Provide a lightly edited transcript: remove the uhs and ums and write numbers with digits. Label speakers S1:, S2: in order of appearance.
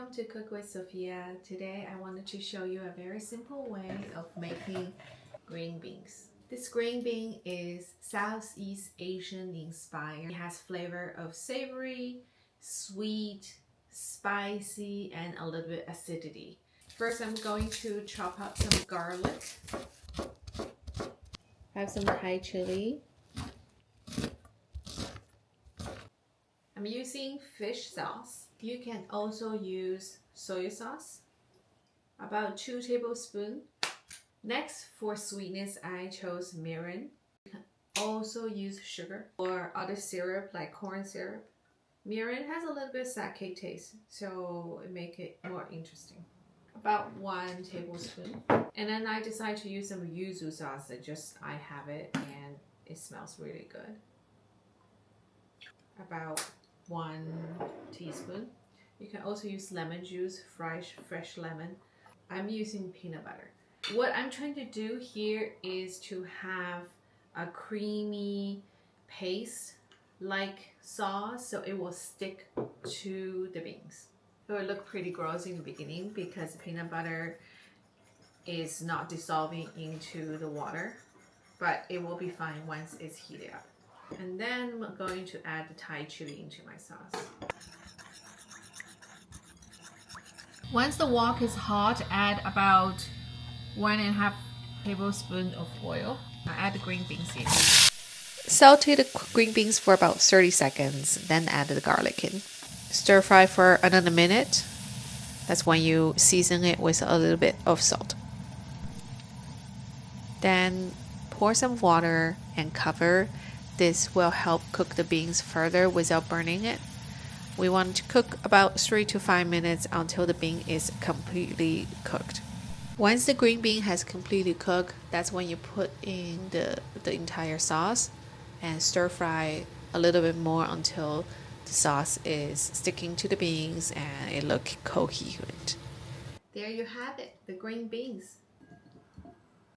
S1: Welcome to Cook with Sophia. Today I wanted to show you a very simple way of making green beans. This green bean is Southeast Asian inspired. It has flavor of savory, sweet, spicy, and a little bit acidity. First I'm going to chop up some garlic. I have some Thai chili. I'm using fish sauce. You can also use soy sauce, about 2 tablespoons. Next, for sweetness, I chose mirin. You can also use sugar or other syrup like corn syrup. Mirin has a little bit of sake taste, so it makes it more interesting. About 1 tablespoon. And then I decided to use some yuzu sauce. I have it and it smells really good. About 1 teaspoon. You can also use lemon juice, fresh lemon. I'm using peanut butter. What I'm trying to do here is to have a creamy paste like sauce so it will stick to the beans. It will look pretty gross in the beginning because the peanut butter is not dissolving into the water, but it will be fine once it's heated up. And then I'm going to add the Thai chili into my sauce. Once the wok is hot, add about 1.5 tablespoons of oil. I add the green beans in.
S2: Saute the green beans for about 30 seconds, then add the garlic in. Stir fry for another minute. That's when you season it with a little bit of salt. Then pour some water and cover. This will help cook the beans further without burning it. We want to cook about 3 to 5 minutes until the bean is completely cooked. Once the green bean has completely cooked, that's when you put in the entire sauce and stir fry a little bit more until the sauce is sticking to the beans and it looks coherent.
S1: There you have it, the green beans.